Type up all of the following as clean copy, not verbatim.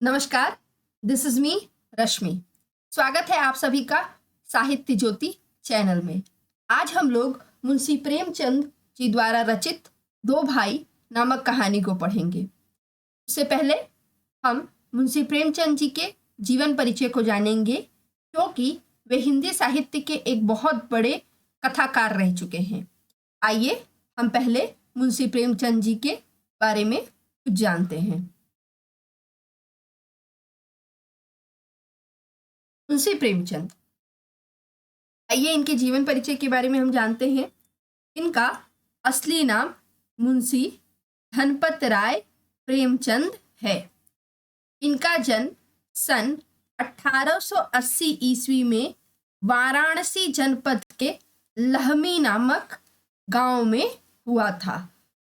नमस्कार, this is me रश्मि। स्वागत है आप सभी का साहित्य ज्योति चैनल में। आज हम लोग मुंशी प्रेमचंद जी द्वारा रचित दो भाई नामक कहानी को पढ़ेंगे। उससे पहले हम मुंशी प्रेमचंद जी के जीवन परिचय को जानेंगे, क्योंकि वे हिंदी साहित्य के एक बहुत बड़े कथाकार रह चुके हैं। आइए हम पहले मुंशी प्रेमचंद जी के बारे में कुछ जानते हैं। मुंशी प्रेमचंद, आइए इनके जीवन परिचय के बारे में हम जानते हैं। इनका असली नाम मुंशी धनपत राय प्रेमचंद है। इनका जन्म सन 1880 ईस्वी में वाराणसी जनपद के लहमी नामक गांव में हुआ था।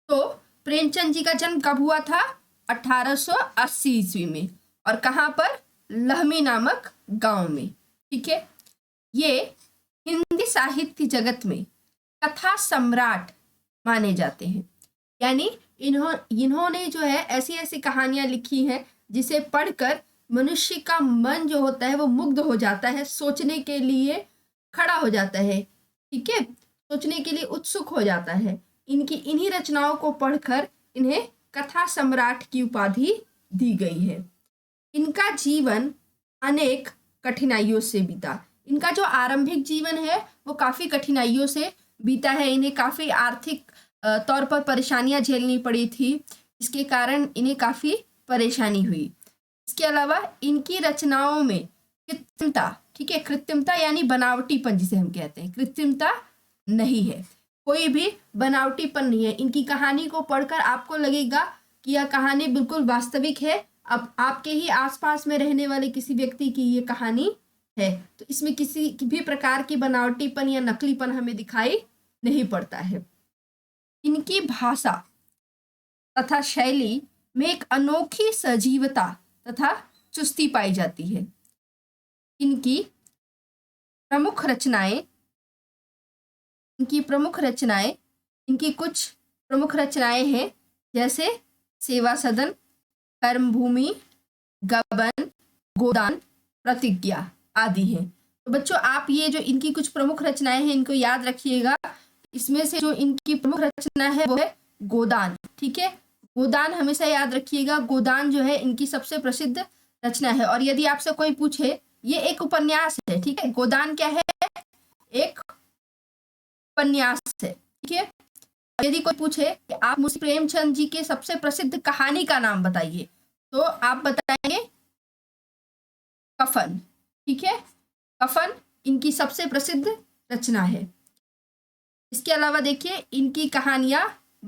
तो प्रेमचंद जी का जन्म कब हुआ था? 1880 ईस्वी में। और कहाँ पर? लहमी नामक गांव में। ठीक है। ये हिंदी साहित्य जगत में कथा सम्राट माने जाते हैं। यानी इन्होंने जो है ऐसी ऐसी कहानियां लिखी हैं जिसे पढ़कर मनुष्य का मन जो होता है वो मुग्ध हो जाता है, सोचने के लिए खड़ा हो जाता है। ठीक है, सोचने के लिए उत्सुक हो जाता है। इन्हीं रचनाओं को पढ़कर इन्हें कथा सम्राट की उपाधि दी गई है। इनका जीवन अनेक कठिनाइयों से बीता। इनका जो आरंभिक जीवन है वो काफ़ी कठिनाइयों से बीता है। इन्हें काफ़ी आर्थिक तौर पर परेशानियां झेलनी पड़ी थी, इसके कारण इन्हें काफ़ी परेशानी हुई। इसके अलावा इनकी रचनाओं में कृत्रिमता, ठीक है, कृत्रिमता यानी बनावटीपन जिसे हम कहते हैं, कृत्रिमता नहीं है, कोई भी बनावटीपन नहीं है। इनकी कहानी को पढ़कर आपको लगेगा कि यह कहानी बिल्कुल वास्तविक है, अब आपके ही आसपास में रहने वाले किसी व्यक्ति की ये कहानी है। तो इसमें किसी भी प्रकार की बनावटीपन या नकलीपन हमें दिखाई नहीं पड़ता है। इनकी भाषा तथा शैली में एक अनोखी सजीवता तथा चुस्ती पाई जाती है। इनकी प्रमुख रचनाएं इनकी कुछ प्रमुख रचनाएं हैं, जैसे सेवा सदन, कर्मभूमि, गबन, गोदान, प्रतिज्ञा आदि हैं। तो बच्चों, आप ये जो इनकी कुछ प्रमुख रचनाएं हैं इनको याद रखिएगा। इसमें से जो इनकी प्रमुख रचना है वो है गोदान। ठीक है, गोदान हमेशा याद रखिएगा। गोदान जो है इनकी सबसे प्रसिद्ध रचना है। और यदि आपसे कोई पूछे, ये एक उपन्यास है। ठीक है, गोदान क्या है? एक उपन्यास है। ठीक है, यदि कोई पूछे कि आप मुंशी प्रेमचंद जी के सबसे प्रसिद्ध कहानी का नाम बताइए, तो आप बताएंगे कफन। ठीक है, कफन इनकी सबसे प्रसिद्ध रचना है। इसके अलावा देखिए, इनकी कहानियां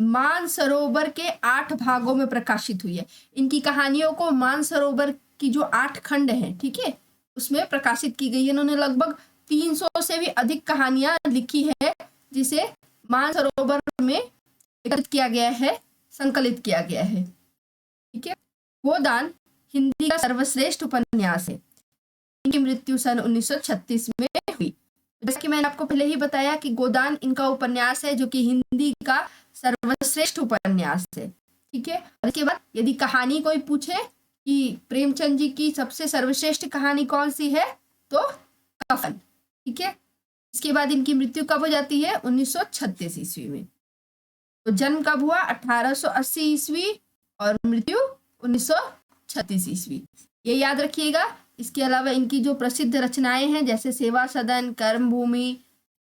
मानसरोवर के 8 भागों में प्रकाशित हुई है। इनकी कहानियों को मानसरोवर की जो 8 खंड हैं, ठीक है, उसमें प्रकाशित की गई है। इन्होंने लगभग 300 से भी अधिक कहानियां लिखी है, जिसे मानसरोवर में एकत्रित किया गया है, संकलित किया गया है। ठीक है, गोदान हिंदी का सर्वश्रेष्ठ उपन्यास है। इनकी मृत्यु सन 1936 में हुई। जैसा कि मैंने आपको पहले ही बताया कि गोदान इनका उपन्यास है जो कि हिंदी का सर्वश्रेष्ठ उपन्यास है। ठीक है, और इसके बाद यदि कहानी कोई पूछे कि प्रेमचंद जी की सबसे सर्वश्रेष्ठ कहानी कौन सी है, तो कफन। ठीक है, इसके बाद इनकी मृत्यु कब हो जाती है? 1936 ईस्वी में। तो जन्म कब हुआ? 1880 ईस्वी और मृत्यु 1936 ईस्वी। ये याद रखिएगा। इसके अलावा इनकी जो प्रसिद्ध रचनाएं हैं, जैसे सेवा सदन, कर्मभूमि,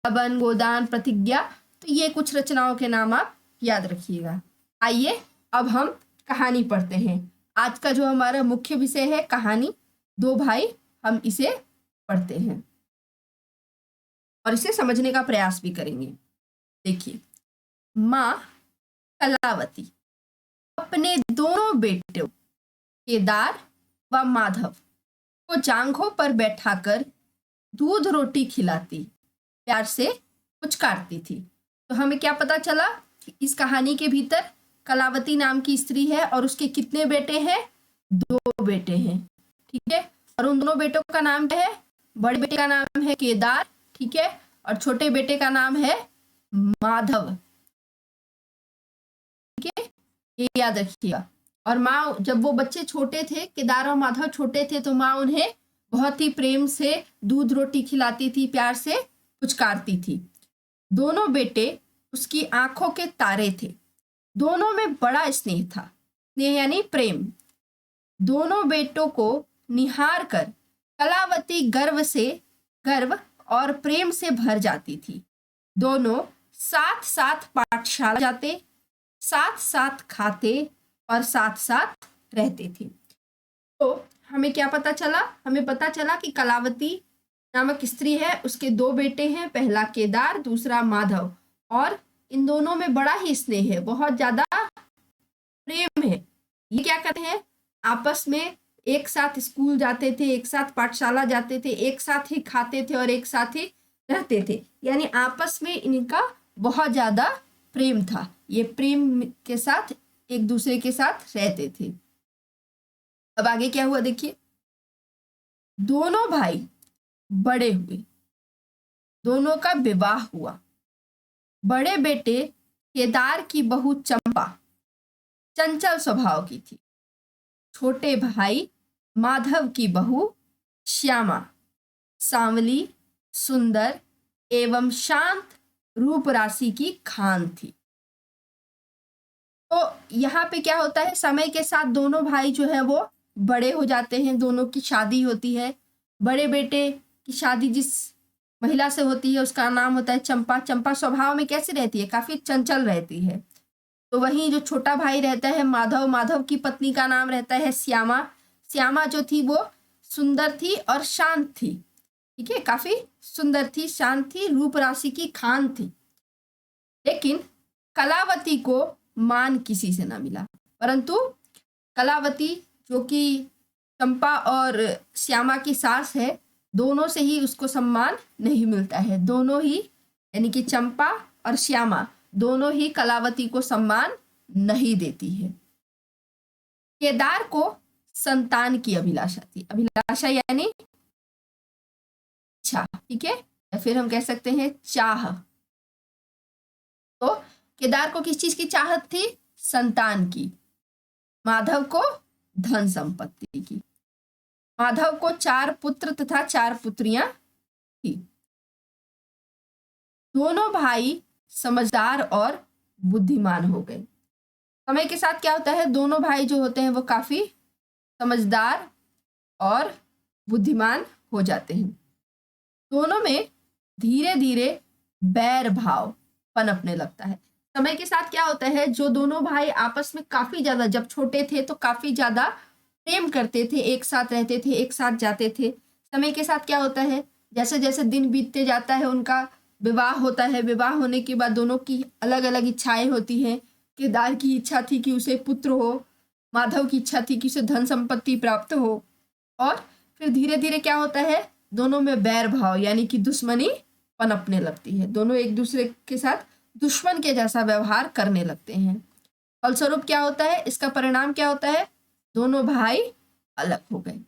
गबन, गोदान, प्रतिज्ञा, तो ये कुछ रचनाओं के नाम आप याद रखिएगा। आइए अब हम कहानी पढ़ते हैं। आज का जो हमारा मुख्य विषय है कहानी, दो भाई, हम इसे पढ़ते हैं और इसे समझने का प्रयास भी करेंगे। देखिए, माँ कलावती अपने दोनों बेटों केदार व माधव को जांघों पर बैठाकर दूध रोटी खिलाती, प्यार से पुचकारती थी। तो हमें क्या पता चला कि इस कहानी के भीतर कलावती नाम की स्त्री है और उसके कितने बेटे हैं? 2 बेटे हैं। ठीक है, और उन दोनों बेटों का नाम क्या है? बड़े बेटे का नाम है केदार, ठीक है, और छोटे बेटे का नाम है माधव। ठीक है, ये याद रखिएगा। और माँ, जब वो बच्चे छोटे थे, केदार और माधव छोटे थे, तो माँ उन्हें बहुत ही प्रेम से दूध रोटी खिलाती थी, प्यार से पुचकारती थी। दोनों बेटे उसकी आंखों के तारे थे। दोनों में बड़ा स्नेह था, स्नेह यानी प्रेम। दोनों बेटों को निहार कर कलावती गर्व और प्रेम से भर जाती थी। दोनों साथ साथ पाठशाला जाते, साथ साथ खाते और साथ साथ रहते थे। तो हमें क्या पता चला? हमें पता चला कि कलावती नामक स्त्री है, उसके दो बेटे हैं, पहला केदार, दूसरा माधव, और इन दोनों में बड़ा ही स्नेह है, बहुत ज्यादा प्रेम है। ये क्या करते हैं? आपस में एक साथ स्कूल जाते थे, एक साथ पाठशाला जाते थे, एक साथ ही खाते थे और एक साथ ही रहते थे। यानी आपस में इनका बहुत ज्यादा प्रेम था। ये प्रेम के साथ एक दूसरे के साथ रहते थे। अब आगे क्या हुआ देखिए। दोनों भाई बड़े हुए, दोनों का विवाह हुआ। बड़े बेटे केदार की बहू चंपा चंचल स्वभाव की थी। छोटे भाई माधव की बहू श्यामा सांवली, सुंदर एवं शांत रूप राशि की खान थी। तो यहाँ पे क्या होता है, समय के साथ दोनों भाई जो है वो बड़े हो जाते हैं, दोनों की शादी होती है। बड़े बेटे की शादी जिस महिला से होती है उसका नाम होता है चंपा। चंपा स्वभाव में कैसी रहती है? काफी चंचल रहती है। तो वहीं जो छोटा भाई रहता है माधव, माधव की पत्नी का नाम रहता है श्यामा। श्यामा जो थी वो सुंदर थी और शांत थी। ठीक है, काफी सुंदर थी, शांत थी, रूप राशि की खान थी। लेकिन कलावती को मान किसी से ना मिला, परंतु कलावती जो कि चंपा और श्यामा की सास है, दोनों से ही उसको सम्मान नहीं मिलता है। दोनों ही यानी कि चंपा और श्यामा दोनों ही कलावती को सम्मान नहीं देती है। केदार को संतान की अभिलाषा थी। अभिलाषा यानी इच्छा, ठीक है, या फिर हम कह सकते हैं चाह। तो केदार को किस चीज की चाहत थी? संतान की। माधव को धन संपत्ति की। माधव को 4 पुत्र तथा 4 पुत्रियां थी। दोनों भाई समझदार और बुद्धिमान हो गए। समय के साथ क्या होता है, दोनों भाई जो होते हैं वो काफी समझदार और बुद्धिमान हो जाते हैं। दोनों में धीरे धीरे बैर भाव पनपने लगता है। समय के साथ क्या होता है, जो दोनों भाई आपस में काफी ज्यादा, जब छोटे थे तो काफी ज्यादा प्रेम करते थे, एक साथ रहते थे, एक साथ जाते थे। समय के साथ क्या होता है, जैसे जैसे दिन बीतते जाता है उनका विवाह होता है। विवाह होने के बाद दोनों की अलग अलग इच्छाएं होती हैं। केदार की इच्छा थी कि उसे पुत्र हो, माधव की इच्छा थी कि उसे धन संपत्ति प्राप्त हो, और फिर धीरे धीरे क्या होता है, दोनों में बैर भाव यानी कि दुश्मनी पनपने लगती है। दोनों एक दूसरे के साथ दुश्मन के जैसा व्यवहार करने लगते हैं। फलस्वरूप क्या होता है, इसका परिणाम क्या होता है, दोनों भाई अलग हो गए।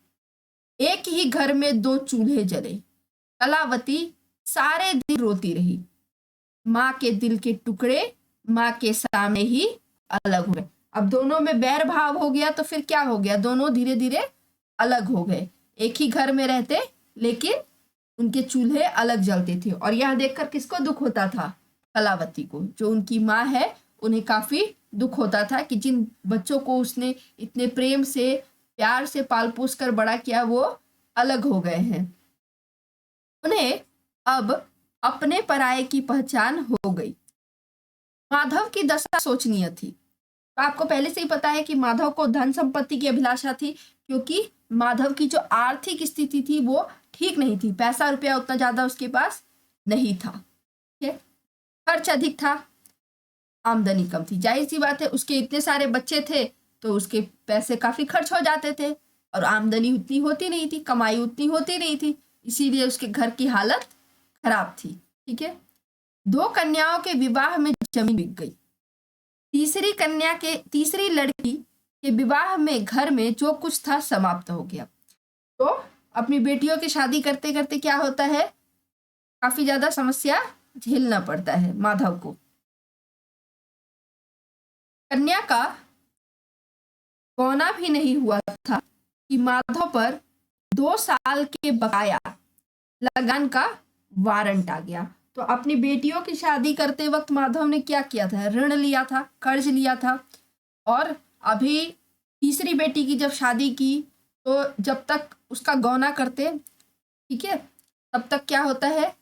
एक ही घर में 2 चूल्हे जले। कलावती सारे दिन रोती रही। माँ के दिल के टुकड़े माँ के सामने ही अलग हो गए। अब दोनों में बैर भाव हो गया तो फिर क्या हो गया, दोनों धीरे धीरे अलग हो गए। एक ही घर में रहते लेकिन उनके चूल्हे अलग जलते थे। और यह देखकर किसको दुख होता था? कलावती को, जो उनकी माँ है, उन्हें काफी दुख होता था कि जिन बच्चों को उसने इतने प्रेम से प्यार से पाल पोस कर बड़ा किया वो अलग हो गए हैं। उन्हें अब अपने पराये की पहचान हो गई। माधव की दशा शोचनीय थी। तो आपको पहले से ही पता है कि माधव को धन संपत्ति की अभिलाषा थी, क्योंकि माधव की जो आर्थिक स्थिति थी वो ठीक नहीं थी। पैसा रुपया उतना ज्यादा उसके पास नहीं था। ठीक है, खर्च अधिक था, आमदनी कम थी। जाहिर सी बात है, उसके इतने सारे बच्चे थे तो उसके पैसे काफी खर्च हो जाते थे, और आमदनी उतनी होती नहीं थी, कमाई उतनी होती नहीं थी, इसीलिए उसके घर की हालत खराब थी। ठीक है, 2 कन्याओं के विवाह में जमीन बिक गई। तीसरी लड़की के विवाह में घर में जो कुछ था समाप्त हो गया। तो अपनी बेटियों की शादी करते करते क्या होता है, काफी ज्यादा समस्या झेलना पड़ता है माधव को। कन्या का गौना भी नहीं हुआ था कि माधव पर 2 साल के बकाया लगान का वारंट आ गया। तो अपनी बेटियों की शादी करते वक्त माधव ने क्या किया था, ऋण लिया था, कर्ज लिया था। और अभी तीसरी बेटी की जब शादी की तो जब तक उसका गौना करते, ठीक है, तब तक क्या होता है,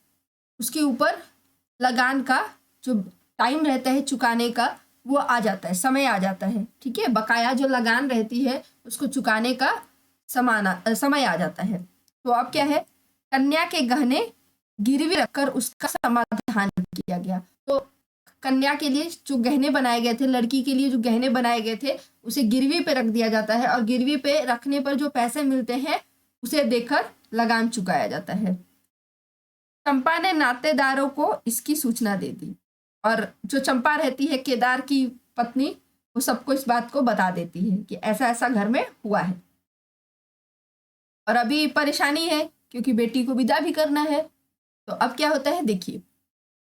उसके ऊपर लगान का जो टाइम रहता है चुकाने का वो आ जाता है, समय आ जाता है, ठीक है, बकाया जो लगान रहती है उसको चुकाने का समय आ जाता है। तो अब क्या है, कन्या के गहने गिरवी रखकर उसका समाधान किया गया। तो कन्या के लिए जो गहने बनाए गए थे, लड़की के लिए जो गहने बनाए गए थे, उसे गिरवी पे रख दिया जाता है और गिरवी पे रखने पर जो पैसे मिलते हैं उसे देकर लगान चुकाया जाता है। चंपा ने नातेदारों को इसकी सूचना दे दी और जो चंपा रहती है केदार की पत्नी, वो सबको इस बात को बता देती है कि ऐसा ऐसा घर में हुआ है और अभी परेशानी है क्योंकि बेटी को विदा भी करना है। तो अब क्या होता है, देखिए,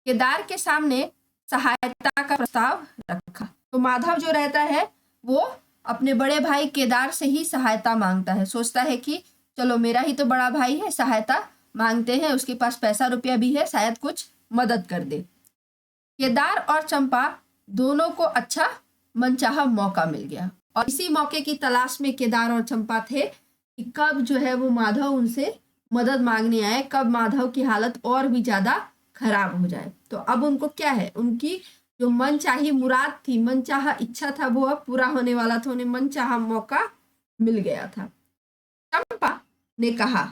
केदार के सामने सहायता का प्रस्ताव रखा। तो माधव जो रहता है वो अपने बड़े भाई केदार से ही सहायता मांगता है, सोचता है कि चलो मेरा ही तो बड़ा भाई है, सहायता मांगते हैं, उसके पास पैसा रुपया भी है, शायद कुछ मदद कर दे। केदार और चंपा दोनों को अच्छा मनचाहा मौका मिल गया और इसी मौके की तलाश में केदार और चंपा थे कि कब जो है वो माधव उनसे मदद मांगने आए, कब माधव की हालत और भी ज्यादा खराब हो जाए। तो अब उनको क्या है, उनकी जो मनचाही मुराद थी, मनचाहा इच्छा था, वो अब पूरा होने वाला था, उन्हें मनचाहा मौका मिल गया था। चंपा ने कहा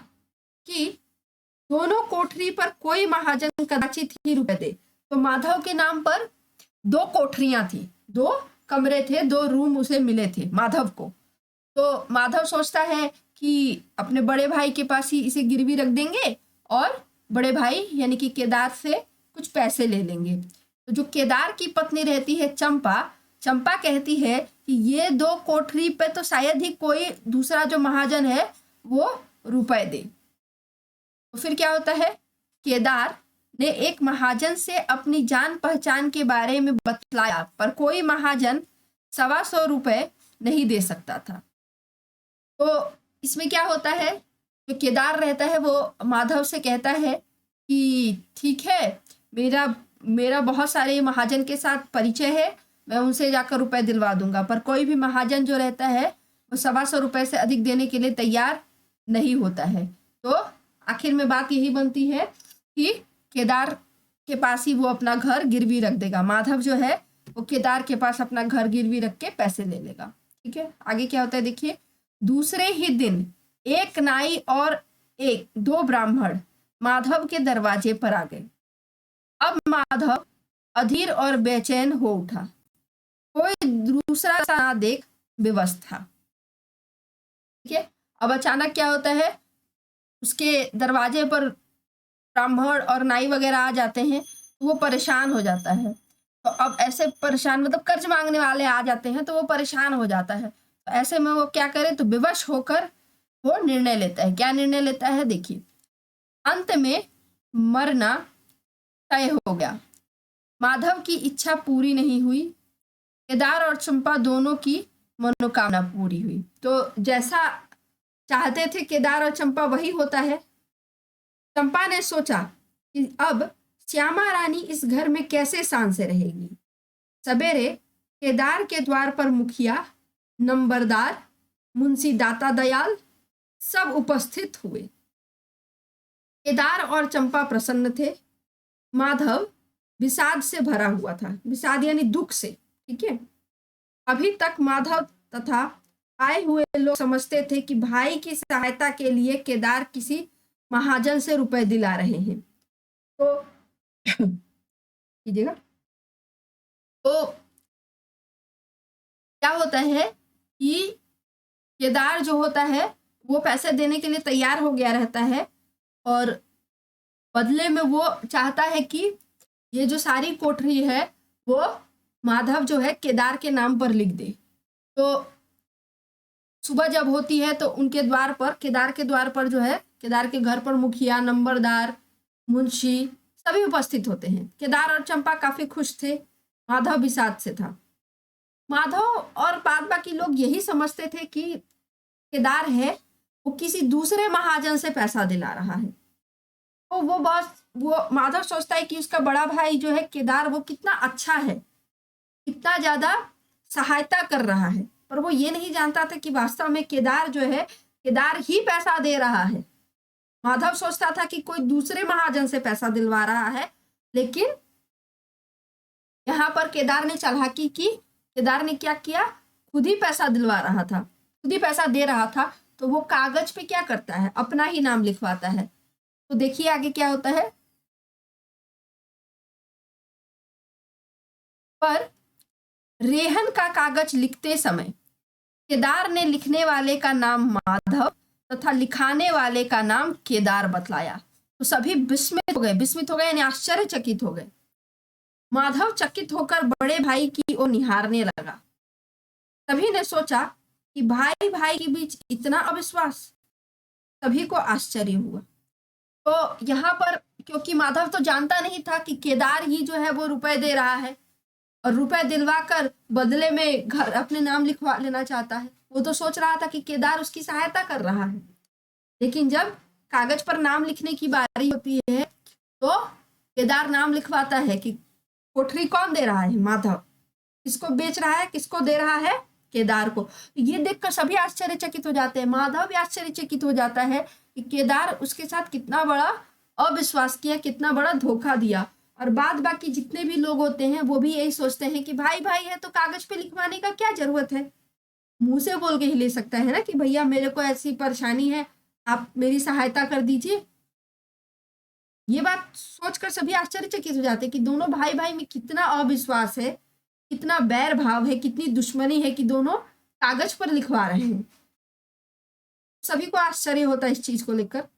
कि दोनों कोठरी पर कोई महाजन कदाचित ही रुपए दे। तो माधव के नाम पर 2 कोठरियां थी, 2 कमरे थे, 2 रूम उसे मिले थे माधव को। तो माधव सोचता है कि अपने बड़े भाई के पास ही इसे गिरवी रख देंगे और बड़े भाई यानी कि केदार से कुछ पैसे ले लेंगे। तो जो केदार की पत्नी रहती है चंपा, चंपा कहती है कि ये 2 कोठरी पे तो शायद ही कोई दूसरा जो महाजन है वो रुपए दे। तो फिर क्या होता है, केदार ने एक महाजन से अपनी जान पहचान के बारे में बतलाया, पर कोई महाजन 125 रुपए नहीं दे सकता था। तो इसमें क्या होता है, जो केदार रहता है वो माधव से कहता है कि ठीक है, मेरा बहुत सारे महाजन के साथ परिचय है, मैं उनसे जाकर रुपए दिलवा दूंगा, पर कोई भी महाजन जो रहता है वो 125 रुपए से अधिक देने के लिए तैयार नहीं होता है। तो आखिर में बात यही बनती है कि केदार के पास ही वो अपना घर गिरवी रख देगा। माधव जो है वो केदार के पास अपना घर गिरवी रख के पैसे ले लेगा। ठीक है, आगे क्या होता है देखिए। दूसरे ही दिन एक नाई और 2 ब्राह्मण माधव के दरवाजे पर आ गए। अब माधव अधीर और बेचैन हो उठा, कोई दूसरा सा ना देख विवश था। ठीक है, अब अचानक क्या होता है, उसके दरवाजे पर ब्राह्मण और नाई वगैरह आ जाते हैं, तो वो परेशान हो जाता है। तो अब ऐसे परेशान मतलब कर्ज मांगने वाले आ जाते हैं तो वो परेशान हो जाता है। तो ऐसे में वो क्या करे, तो विवश होकर वो निर्णय लेता है। क्या निर्णय लेता है देखिए, अंत में मरना तय हो गया। माधव की इच्छा पूरी नहीं हुई, केदार और चंपा दोनों की मनोकामना पूरी हुई। तो जैसा चाहते थे केदार और चंपा वही होता है। चंपा ने सोचा कि अब श्यामा रानी इस घर में कैसे शान से रहेगी। सवेरे केदार के द्वार पर मुखिया, नंबरदार, मुंशी दाता दयाल सब उपस्थित हुए। केदार और चंपा प्रसन्न थे, माधव विषाद से भरा हुआ था। विषाद यानी दुख से। ठीक है, अभी तक माधव तथा आए हुए लोग समझते थे कि भाई की सहायता के लिए केदार किसी महाजन से रुपए दिला रहे हैं। तो कीजिएगा, तो क्या होता है कि केदार जो होता है वो पैसे देने के लिए तैयार हो गया रहता है और बदले में वो चाहता है कि ये जो सारी कोठरी है वो माधव जो है केदार के नाम पर लिख दे। तो सुबह जब होती है तो उनके द्वार पर, केदार के द्वार पर जो है, केदार के घर पर मुखिया, नंबरदार, मुंशी सभी उपस्थित होते हैं। केदार और चंपा काफी खुश थे, माधव विषाद से था। माधव और बाद बाकी लोग यही समझते थे कि केदार है वो किसी दूसरे महाजन से पैसा दिला रहा है। तो वो माधव सोचता है कि उसका बड़ा भाई जो है केदार वो कितना अच्छा है, कितना ज्यादा सहायता कर रहा है, पर वो ये नहीं जानता था कि वास्तव में केदार जो है केदार ही पैसा दे रहा है। माधव सोचता था कि कोई दूसरे महाजन से पैसा दिलवा रहा है, लेकिन यहाँ पर केदार ने चालाकी की। केदार ने क्या किया, खुद ही पैसा दिलवा रहा था, खुद ही पैसा दे रहा था। तो वो कागज पे क्या करता है, अपना ही नाम लिखवाता है। तो देखिए आगे क्या होता है। पर रेहन का कागज लिखते समय केदार ने लिखने वाले का नाम माधव तथा लिखाने वाले का नाम केदार बतलाया। तो सभी विस्मित हो गए यानी आश्चर्यचकित हो गए। माधव चकित होकर बड़े भाई की ओर निहारने लगा। सभी ने सोचा कि भाई भाई के बीच इतना अविश्वास। सभी को आश्चर्य हुआ। तो यहाँ पर क्योंकि माधव तो जानता नहीं था कि केदार ही जो है वो रुपए दे रहा है और रुपए दिलवा कर बदले में घर अपने नाम लिखवा लेना चाहता है। वो तो सोच रहा था कि केदार उसकी सहायता कर रहा है। लेकिन जब कागज पर नाम लिखने की बारी होती है तो केदार नाम लिखवाता है कि कोठरी कौन दे रहा है, माधव। किसको बेच रहा है, किसको दे रहा है, केदार को। ये देखकर सभी आश्चर्यचकित हो जाते हैं। माधव भी आश्चर्यचकित हो जाता है कि केदार उसके साथ कितना बड़ा अविश्वास किया, कितना बड़ा धोखा दिया। और बाद बाकी जितने भी लोग होते हैं वो भी यही सोचते हैं कि भाई भाई है तो कागज पे लिखवाने का क्या जरूरत है, मुंह से बोल के ही ले सकता है ना कि भैया मेरे को ऐसी परेशानी है, आप मेरी सहायता कर दीजिए। ये बात सोचकर सभी आश्चर्यचकित हो जाते हैं कि दोनों भाई भाई में कितना अविश्वास है, कितना बैर भाव है, कितनी दुश्मनी है कि दोनों कागज पर लिखवा रहे हैं। सभी को आश्चर्य होता है इस चीज को लेकर।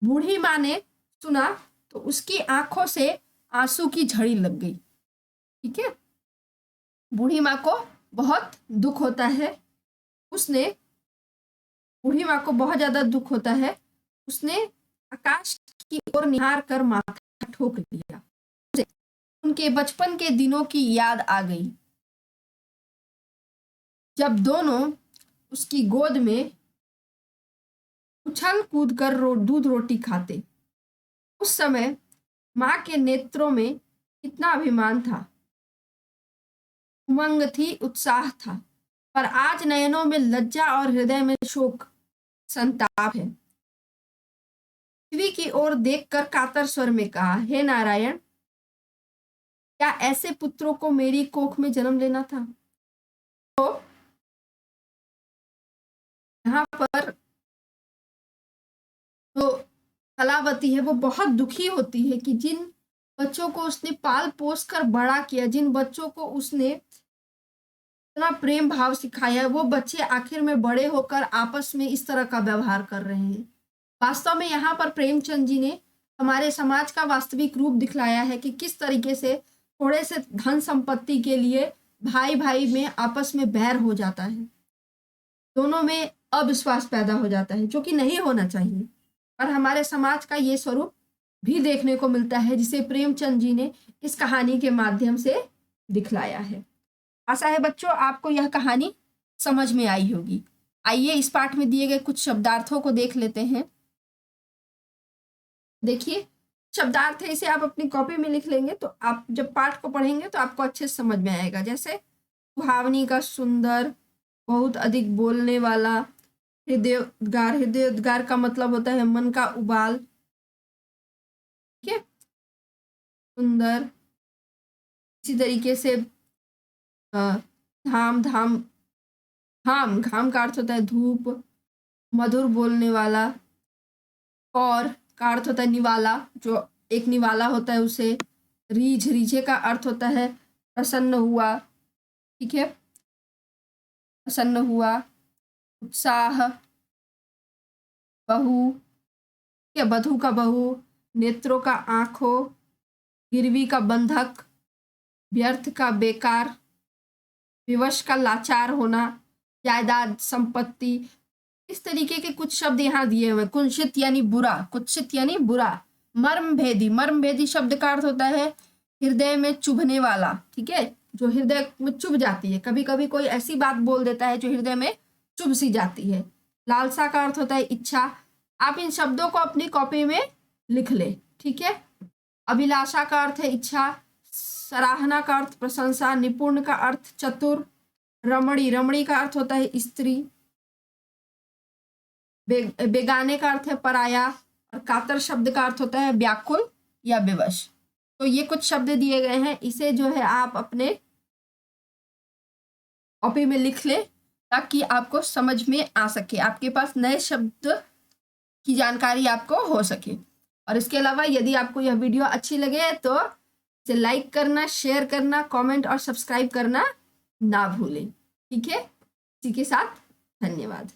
बूढ़ी माँ ने सुना तो उसकी आंखों से आंसू की झड़ी लग गई। ठीक है, बूढ़ी माँ को बहुत दुख होता है। बूढ़ी माँ को बहुत ज्यादा दुख होता है। उसने आकाश की ओर निहार कर माथा ठोक लिया। उसे उनके बचपन के दिनों की याद आ गई, जब दोनों उसकी गोद में उछल कूद कर दूध रोटी खाते। उस समय माँ के नेत्रों में कितना अभिमान था, उमंग थी, उत्साह था। पर आज नयनों में लज्जा और हृदय में शोक, संताप है। पृथ्वी की ओर देखकर कातर स्वर में कहा, हे नारायण, क्या ऐसे पुत्रों को मेरी कोख में जन्म लेना था? तो यहाँ पर तो कलावती है वो बहुत दुखी होती है कि जिन बच्चों को उसने पाल पोस कर बड़ा किया, जिन बच्चों को उसने इतना प्रेम भाव सिखाया, वो बच्चे आखिर में बड़े होकर आपस में इस तरह का व्यवहार कर रहे हैं। वास्तव में यहाँ पर प्रेमचंद जी ने हमारे समाज का वास्तविक रूप दिखलाया है कि किस तरीके से थोड़े से धन संपत्ति के लिए भाई भाई में आपस में बैर हो जाता है, दोनों में अविश्वास पैदा हो जाता है, जो कि नहीं होना चाहिए। और हमारे समाज का ये स्वरूप भी देखने को मिलता है जिसे प्रेमचंद जी ने इस कहानी के माध्यम से दिखलाया है। आशा है बच्चों आपको यह कहानी समझ में आई होगी। आइए इस पाठ में दिए गए कुछ शब्दार्थों को देख लेते हैं। देखिए शब्दार्थ है, इसे आप अपनी कॉपी में लिख लेंगे तो आप जब पाठ को पढ़ेंगे तो आपको अच्छे से समझ में आएगा। जैसे सुहावनी का सुंदर, बहुत अधिक बोलने वाला, हृदयोद्गार, हृदयोद्गार का मतलब होता है मन का उबाल। ठीक है, सुंदर। इसी तरीके से धाम धाम घाम, घाम का अर्थ होता है धूप। मधुर बोलने वाला, और का अर्थ होता है निवाला, जो एक निवाला होता है उसे। रीझ, रीझे का अर्थ होता है प्रसन्न हुआ। ठीक है, प्रसन्न हुआ। उत्साह, बहू, क्या बधू का बहू, नेत्रों का आंखों, गिरवी का बंधक, व्यर्थ का बेकार, विवश का लाचार होना, जायदाद, संपत्ति। इस तरीके के कुछ शब्द यहाँ दिए हुए। कुंसित यानी बुरा, कुत्सित यानी बुरा। मर्म भेदी, मर्म भेदी शब्द का अर्थ होता है हृदय में चुभने वाला। ठीक है, जो हृदय में चुभ जाती है। कभी कभी कोई ऐसी बात बोल देता है जो हृदय में चुभ सी जाती है। लालसा का अर्थ होता है इच्छा। आप इन शब्दों को अपनी कॉपी में लिख ले, ठीक है। अभिलाषा का अर्थ है इच्छा। सराहना का अर्थ प्रशंसा। निपुण का अर्थ चतुर। रमणी, रमणी का अर्थ होता है स्त्री। बेगाने का अर्थ है पराया। और कातर शब्द का अर्थ होता है व्याकुल या विवश। तो ये कुछ शब्द दिए गए हैं, इसे जो है आप अपने कॉपी में लिख ले ताकि आपको समझ में आ सके, आपके पास नए शब्द की जानकारी आपको हो सके। और इसके अलावा यदि आपको यह वीडियो अच्छी लगे तो इसे लाइक करना, शेयर करना, कमेंट और सब्सक्राइब करना ना भूलें, ठीक है। इसी के साथ धन्यवाद।